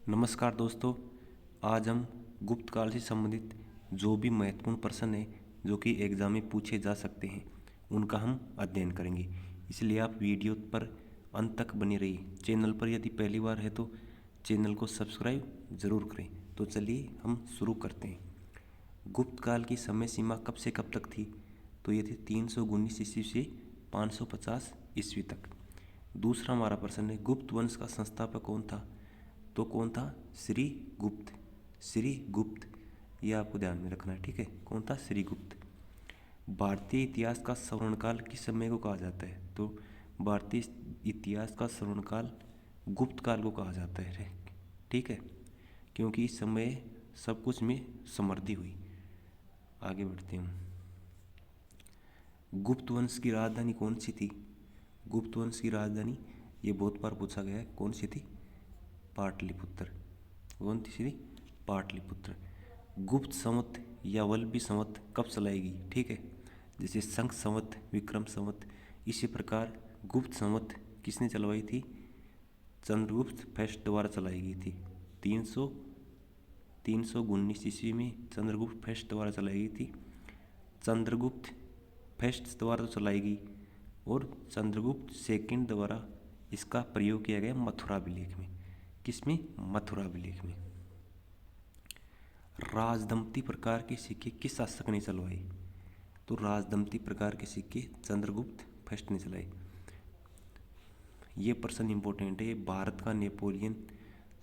नमस्कार दोस्तों। आज हम गुप्त काल से संबंधित जो भी महत्वपूर्ण प्रश्न है जो कि एग्जाम में पूछे जा सकते हैं उनका हम अध्ययन करेंगे। इसलिए आप वीडियो पर अंत तक बने रहिए। चैनल पर यदि पहली बार है तो चैनल को सब्सक्राइब जरूर करें। तो चलिए हम शुरू करते हैं। गुप्त काल की समय सीमा कब से कब तक थी? तो ये थी 319 ईस्वी से 550 ईस्वी तक। दूसरा हमारा प्रश्न है, गुप्त वंश का संस्थापक कौन था? तो कौन था? श्री गुप्त। श्री गुप्त, ये आपको ध्यान में रखना है, ठीक है। कौन था? श्री गुप्त। भारतीय इतिहास का स्वर्णकाल किस समय को कहा जाता है? तो भारतीय इतिहास का स्वर्णकाल गुप्त काल को कहा जाता है, ठीक है, क्योंकि इस समय सब कुछ में समृद्धि हुई। आगे बढ़ते हैं। गुप्त वंश की राजधानी कौन सी थी? गुप्त वंश की राजधानी, ये बहुत बार पूछा गया है, कौन सी थी? पाटलिपुत्र। कौन सी थी? पाटलिपुत्र। गुप्त संवत या वल्लभी संवत कब चलाएगी? ठीक है, जैसे शंख संवत, विक्रम संवत, इसी प्रकार गुप्त संवत किसने चलवाई थी? चंद्रगुप्त फर्स्ट द्वारा चलाई गई थी। 319 ईस्वी में चंद्रगुप्त फर्स्ट द्वारा चलाई गई थी। चंद्रगुप्त फर्स्ट द्वारा तो चलाई गई और चंद्रगुप्त सेकंड द्वारा इसका प्रयोग किया गया मथुरा अभिलेख में। किसमें? मथुरा अभिलेख में। राजदंपति प्रकार के सिक्के किस शासक ने चलवाए? तो राजदंपति प्रकार के सिक्के चंद्रगुप्त फर्स्ट ने चलाए। ये प्रश्न इंपॉर्टेंट है। भारत का नेपोलियन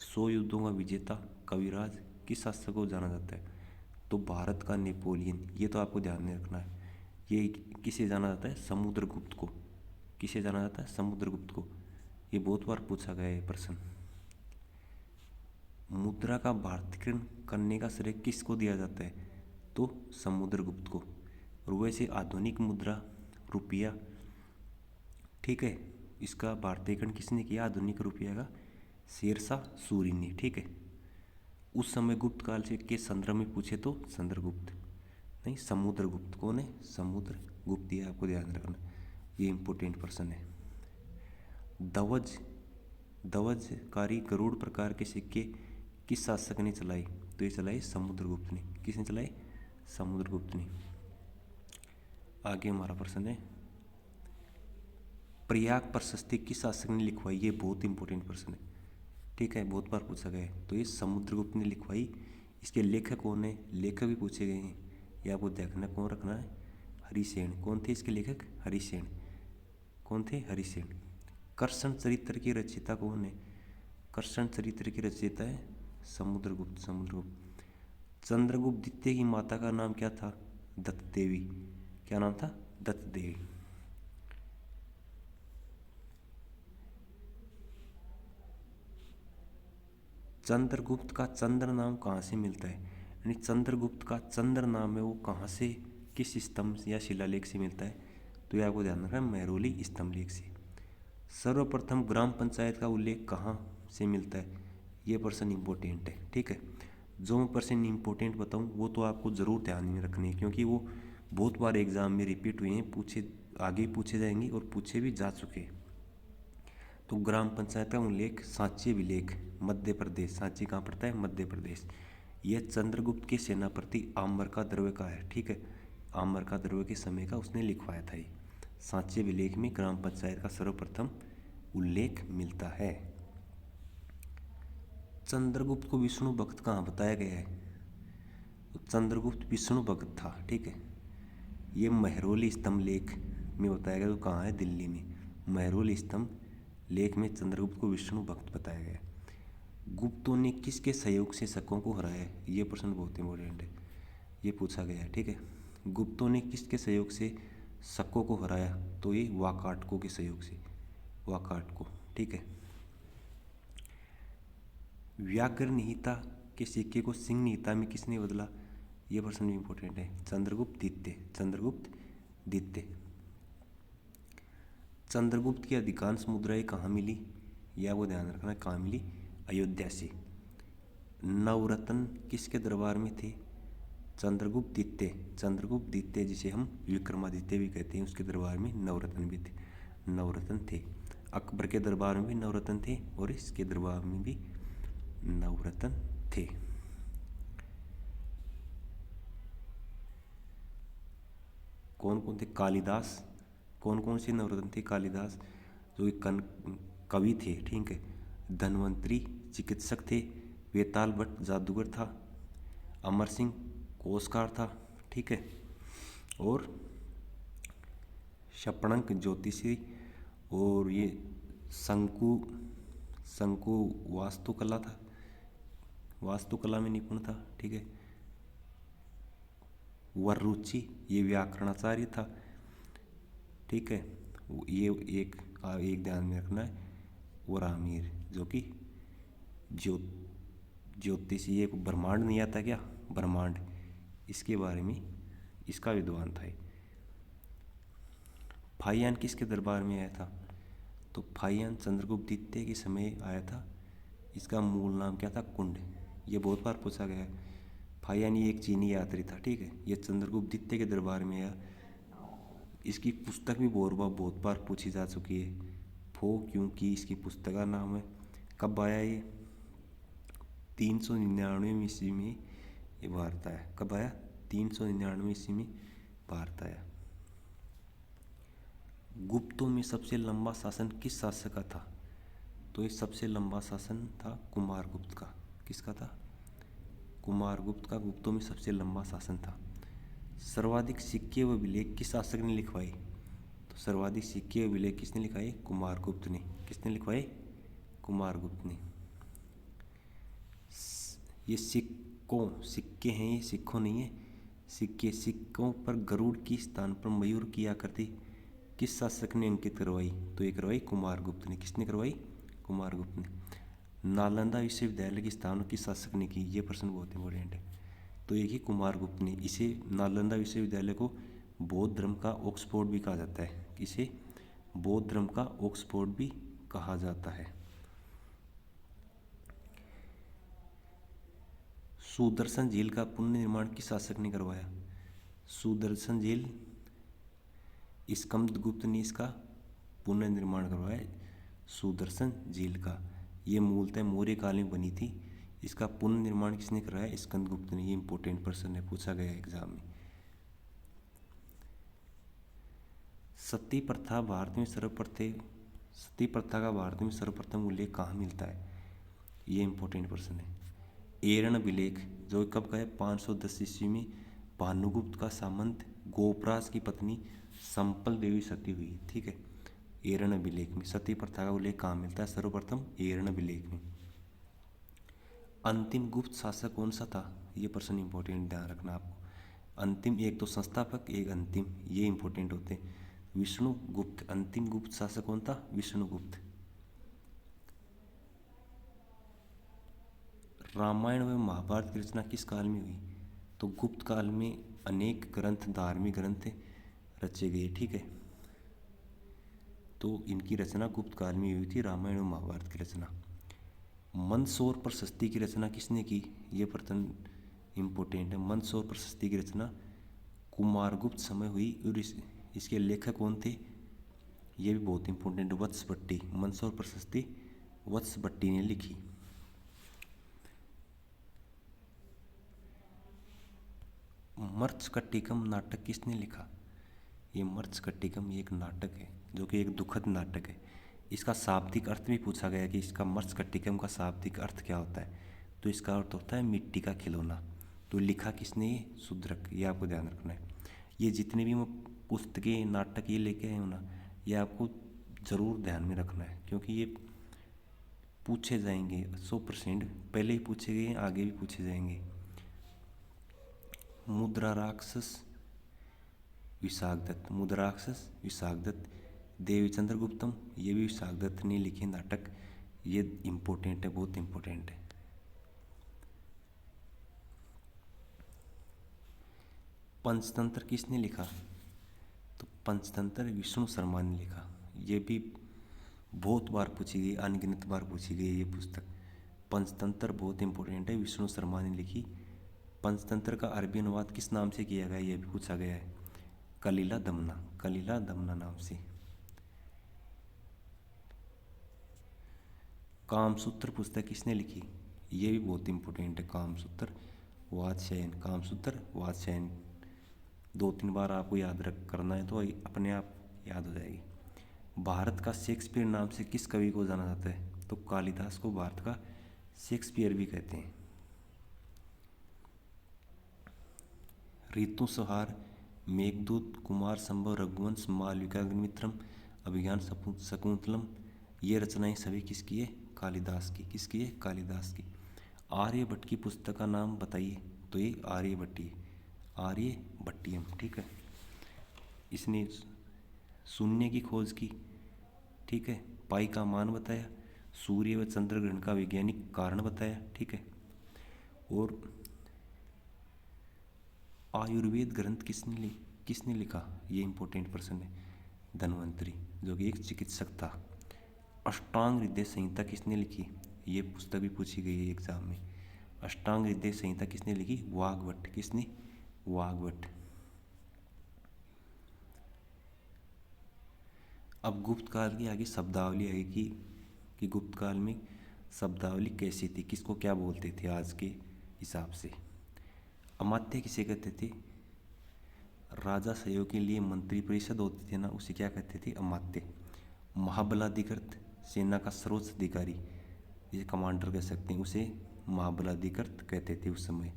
100 युद्धों का विजेता कविराज किस शासक को जाना जाता है? तो भारत का नेपोलियन, ये तो आपको ध्यान में रखना है। ये किसे जाना जाता है? समुद्रगुप्त को। किसे जाना जाता है? समुद्रगुप्त को। ये बहुत बार पूछा गया है प्रश्न। मुद्रा का भारतीकरण करने का श्रेय किसको दिया जाता है? तो समुद्रगुप्त को। और वैसे आधुनिक मुद्रा रुपया, ठीक है, इसका भारतीयकरण किसने किया? आधुनिक रुपया का शेरशाह सूरी ने, ठीक है। उस समय गुप्त काल से के संदर्भ में पूछे तो चंद्रगुप्त, नहीं समुद्रगुप्त। कौन है? समुद्रगुप्त। ये आपको ध्यान रखना, ये इंपॉर्टेंट प्रश्न है। ध्वजकारी गरुड़ प्रकार के सिक्के किस शासक ने चलाई? तो ये चलाई समुद्रगुप्त ने। किसने चलाई? समुद्रगुप्त ने। आगे हमारा प्रश्न है, प्रयाग प्रशस्ति किस शासक ने लिखवाई? ये बहुत इंपॉर्टेंट प्रश्न है, ठीक है, बहुत बार पूछा गया है। तो ये समुद्रगुप्त ने लिखवाई। इसके लेखक कौन है? लेखक भी पूछे गए हैं, ये आपको देखना, कौन रखना है? हरिसेन। कौन थे इसके लेखक? हरिसेन। कौन थे? हरिसेन। कर्षण चरित्र की रचयिता कौन है? कर्षण चरित्र की रचयिता है समुद्रगुप्त। समुद्रगुप्त। चंद्रगुप्त द्वितीय की माता का नाम क्या था? दत्त देवी। क्या नाम था? दत्त देवी। चंद्रगुप्त का चंद्र नाम कहाँ से मिलता है? यानी चंद्रगुप्त का चंद्र नाम है वो कहाँ से, किस स्तंभ या शिलालेख से मिलता है? तो ये आपको ध्यान रखना है, मेहरौली स्तंभलेख से। सर्वप्रथम ग्राम पंचायत का उल्लेख कहाँ से मिलता है? ये प्रश्न इंपॉर्टेंट है, ठीक है। जो मैं प्रश्न इंपॉर्टेंट बताऊँ वो तो आपको ज़रूर ध्यान में रखने हैं, क्योंकि वो बहुत बार एग्जाम में रिपीट हुए हैं, आगे पूछे जाएंगे और पूछे भी जा चुके हैं। तो ग्राम पंचायत का उल्लेख सांची अभिलेख, मध्य प्रदेश। सांची कहाँ पड़ता है? मध्य प्रदेश। यह चंद्रगुप्त के सेनापति आम्र का द्रव्य का है, ठीक है। आम्र का द्रव्य के समय का उसने लिखवाया था। ये सांची अभिलेख में ग्राम पंचायत का सर्वप्रथम उल्लेख मिलता है। चंद्रगुप्त को विष्णु भक्त कहाँ बताया गया है? तो चंद्रगुप्त विष्णु भक्त था, ठीक है। ये मेहरौली स्तंभ लेख में बताया गया। तो कहाँ है? दिल्ली में। मेहरौली स्तंभ लेख में चंद्रगुप्त को विष्णु भक्त बताया गया। गुप्तों ने किसके सहयोग से शकों को हराया? ये प्रश्न बहुत इंपॉर्टेंट है, ये पूछा गया है, ठीक है। गुप्तों ने किसके सहयोग से शकों को हराया? तो ये वाकाटकों के सहयोग से। वाकाटकों, ठीक है। व्याघ्र निहिता के सिक्के को सिंह निहिता में किसने बदला? ये प्रश्न भी इंपॉर्टेंट है। चंद्रगुप्त द्वितीय। चंद्रगुप्त द्वितीय। चंद्रगुप्त की अधिकांश मुद्राएं कहाँ मिली? यह वो ध्यान रखना, कहाँ मिली? अयोध्या से। नवरत्न किसके दरबार में थे? चंद्रगुप्त द्वितीय। चंद्रगुप्त द्वितीय जिसे हम विक्रमादित्य भी कहते हैं, उसके दरबार में नवरत्न भी थे। नवरत्न थे। अकबर के दरबार में भी नवरत्न थे और इसके दरबार में भी नवरत्न थे। कौन कौन थे? कालिदास। कौन कौन से नवरत्न थे? कालिदास जो एक कवि थे, ठीक है। धन्वंतरी चिकित्सक थे। वेताल भट्ट जादूगर था। अमर सिंह कोशकार था, ठीक है। और शपणंक ज्योतिषी, और ये शंकु शंकु वास्तुकला था, वास्तुकला में निपुण था, ठीक है। वररुचि ये व्याकरणाचार्य था, ठीक है। ये एक ध्यान में रखना है। वरामीर जो कि ज्योतिषी, ये ब्रह्मांड नहीं आता क्या, ब्रह्मांड, इसके बारे में इसका विद्वान था। फाहियान किसके दरबार में आया था? तो फाहियान चंद्रगुप्त द्वितीय के समय आया था। इसका मूल नाम क्या था? कुंड। ये बहुत बार पूछा गया है। फाहियान ये एक चीनी यात्री था, ठीक है। ये चंद्रगुप्त द्वितीय के दरबार में आया। इसकी पुस्तक भी बहुत बार पूछी जा चुकी है। फो क्योंकि इसकी पुस्तक का नाम है। कब आया ये? 399 ईस्वी में ये भारत आया। कब आया? 399 ईस्वी में भारत आया। गुप्तों में सबसे लंबा शासन किस शासक का था? तो ये सबसे लंबा शासन था कुमारगुप्त का। किसका था? कुमारगुप्त का गुप्तों में सबसे लंबा शासन था। सर्वाधिक सिक्के व विलेख किस शासक ने लिखवाए? तो सर्वाधिक सिक्के व विलेख किसने लिखवाए? कुमारगुप्त ने। किसने लिखवाए? कुमारगुप्त ने। ये सिक्के हैं, ये सिक्कों नहीं है। सिक्कों पर गरुड़ की स्थान पर मयूर की आकृति किस शासक ने अंकित करवाई? तो ये करवाई कुमारगुप्त ने। किसने करवाई? कुमारगुप्त ने। नालंदा विश्वविद्यालय की स्थापना किस शासक ने की? ये प्रश्न बहुत इंपॉर्टेंट है। तो ये कि कुमारगुप्त ने। इसे नालंदा विश्वविद्यालय को बौद्ध धर्म का ऑक्सफोर्ड भी कहा जाता है। इसे बौद्ध धर्म का ऑक्सफोर्ड भी कहा जाता है। सुदर्शन झील का पुनर्निर्माण किस शासक ने करवाया? सुदर्शन झील स्कंदगुप्त ने इसका पुनर्निर्माण करवाया। सुदर्शन झील का ये मूलतः मौर्य काल में बनी थी। इसका पुनर्निर्माण किसने कराया? स्कंदगुप्त ने। ये इंपॉर्टेंट प्रश्न है, पूछा गया एग्जाम में। सती प्रथा भारत में सती प्रथा का भारत में सर्वप्रथम उल्लेख कहाँ मिलता है? ये इंपॉर्टेंट प्रश्न है। एरण विलेख जो कब का है? 510 ईस्वी में भानुगुप्त का सामंत गोपराज की पत्नी संपल देवी सती हुई, ठीक है। एरण विलेख में सती प्रथा का उल्लेख कहाँ मिलता है? सर्वप्रथम एरण विलेख में। अंतिम गुप्त शासक कौन सा था? ये प्रश्न इंपॉर्टेंट, ध्यान रखना आपको। अंतिम, एक तो संस्थापक, एक अंतिम, ये इंपॉर्टेंट होते हैं। विष्णुगुप्त। अंतिम गुप्त शासक कौन था? विष्णुगुप्त। रामायण व महाभारत की रचना किस काल में हुई? तो गुप्त काल में अनेक ग्रंथ, धार्मिक ग्रंथ रचे गए, ठीक है। तो इनकी रचना गुप्त काल में हुई थी, रामायण और महाभारत की रचना। मंदसौर प्रशस्ति की रचना किसने की? ये प्रश्न इम्पोर्टेंट है। मंदसौर प्रशस्ति की रचना कुमारगुप्त समय हुई। और इसके लेखक कौन थे? ये भी बहुत इंपॉर्टेंट, वत्सभट्टी। मंदसौर प्रशस्ति वत्सभट्टी ने लिखी। मर्चकटिकम नाटक किसने लिखा? ये मर्चकटिकम एक नाटक है जो कि एक दुखद नाटक है। इसका शाब्दिक अर्थ भी पूछा गया कि इसका मर्चकटिकम का शाब्दिक अर्थ क्या होता है? तो इसका अर्थ होता है मिट्टी का खिलौना। तो लिखा किसने? ये शूद्रक। ये आपको ध्यान रखना है। ये जितने भी मैं पुस्तकें, नाटक ये लेके आए हूँ ना, ये आपको ज़रूर ध्यान में रखना है, क्योंकि ये पूछे जाएंगे 100%। पहले ही पूछे गए, आगे भी पूछे जाएंगे। मुद्रा राक्षस विशाखदत्त। मुद्रा राक्षस विशाखदत्त। देवीचंद्र गुप्तम, ये भी विशाखदत्त ने लिखे नाटक। ये इम्पोर्टेंट है, बहुत इम्पोर्टेंट है। पंचतंत्र किसने लिखा? तो पंचतंत्र विष्णु शर्मा ने लिखा। ये भी बहुत बार पूछी गई, अनगिनत बार पूछी गई ये पुस्तक। पंचतंत्र बहुत इम्पोर्टेंट है, विष्णु शर्मा ने लिखी। पंचतंत्र का अरबी अनुवाद किस नाम से किया गया? ये भी पूछा गया है। कलीला दमना। कलीला दमना नाम से। कामसूत्र पुस्तक किसने लिखी? ये भी बहुत इंपॉर्टेंट है। कामसूत्र वात्स्यायन, कामसूत्र वात्स्यायन 2-3 बार आपको याद रख करना है तो अपने आप याद हो जाएगी। भारत का शेक्सपियर नाम से किस कवि को जाना जाता है? तो कालिदास को भारत का शेक्सपियर भी कहते हैं। ऋतु संहार, मेघदूत, कुमार संभव, रघुवंश, मालविका अग्निमित्रम, अभिज्ञान शकुंतलम, ये रचनाएं सभी किसकी है? कालिदास की। किसकी है? कालिदास की। आर्यभट्ट की पुस्तक का नाम बताइए। तो ये आर्यभट्टी, आर्यभट्टियम। ठीक है, इसने शून्य की खोज की। ठीक है, पाई का मान बताया, सूर्य व चंद्र ग्रहण का वैज्ञानिक कारण बताया। ठीक है, और आयुर्वेद ग्रंथ किसने लिखा? ये इंपॉर्टेंट प्रश्न है। धन्वंतरी, जो कि एक चिकित्सक था। अष्टांग हृदय संहिता किसने लिखी? ये पुस्तक भी पूछी गई है एग्जाम में। अष्टांग हृदय संहिता किसने लिखी? वाग्भट। किसने? वाग्भट। अब गुप्त काल की आगे शब्दावली आएगी कि गुप्त काल में शब्दावली कैसी थी, किसको क्या बोलते थे आज के हिसाब से। अमात्य किसे कहते थे? राजा सहयोग के लिए मंत्री परिषद होती थी ना, उसे क्या कहते थे? अमात्य। महाबलाधिकृत, सेना का सर्वोच्च अधिकारी, जिसे कमांडर कह सकते हैं, उसे महाबलाधिकृत कहते थे उस समय।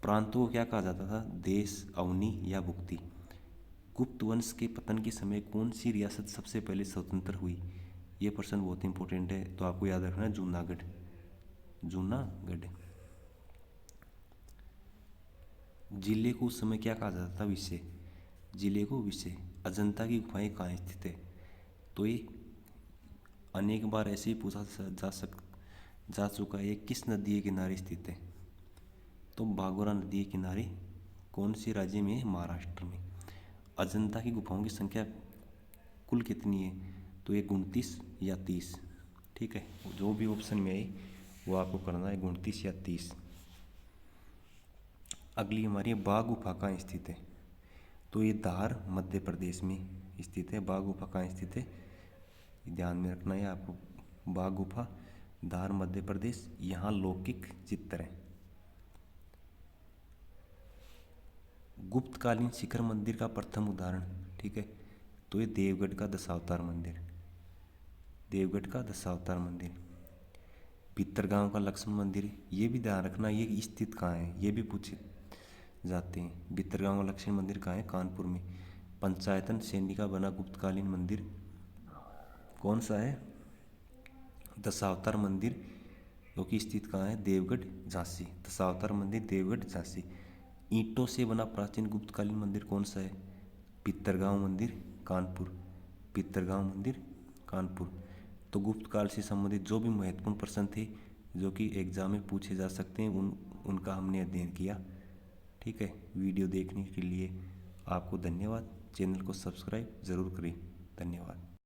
प्रांतों को क्या कहा जाता था? देश, अवनी या भुक्ति। गुप्त वंश के पतन के समय कौन सी रियासत सबसे पहले स्वतंत्र हुई? ये प्रश्न बहुत इंपॉर्टेंट है, तो आपको याद रखना है जूनागढ़। जूनागढ़। जिले को उस समय क्या कहा जाता था? विषय। जिले को विषय। अजंता की गुफाएं कहाँ स्थित है? तो ये अनेक बार ऐसे ही पूछा जा चुका है। किस नदी के किनारे स्थित है? तो बागोरा नदी के किनारे। कौन से राज्य में है? महाराष्ट्र में। अजंता की गुफाओं की संख्या कुल कितनी है? तो ये 29 या 30। ठीक है, जो भी ऑप्शन में आए वो आपको करना है, 29 या 30। अगली हमारी बाघ गुफा कहाँ स्थित है? तो ये धार मध्य प्रदेश में स्थित है। बाघ गुफा कहाँ स्थित है? ध्यान में रखना है आपको। बाघ गुफा, धार मध्य प्रदेश। यहाँ लौकिक चित्र है। गुप्तकालीन शिखर मंदिर का प्रथम उदाहरण। ठीक है, तो ये देवगढ़ का दशावतार मंदिर। देवगढ़ का दशावतार मंदिर। भितरगांव का लक्ष्मण मंदिर, ये भी ध्यान रखना, ये स्थित कहाँ है, ये भी पूछे जाते हैं। भितरगांव का लक्ष्मण मंदिर कहाँ है? कानपुर में। पंचायतन सैनी का बना गुप्तकालीन मंदिर कौन सा है? दशावतार मंदिर, जो कि स्थित कहाँ है? देवगढ़, झांसी। दशावतार मंदिर, देवगढ़, झांसी। ईंटों से बना प्राचीन गुप्तकालीन मंदिर कौन सा है? भितरगांव मंदिर, कानपुर। भितरगांव मंदिर, कानपुर। तो गुप्त काल से संबंधित जो भी महत्वपूर्ण प्रश्न थे जो कि एग्जाम में पूछे जा सकते हैं उनका हमने अध्ययन किया। ठीक है, वीडियो देखने के लिए आपको धन्यवाद। चैनल को सब्सक्राइब ज़रूर करें। धन्यवाद।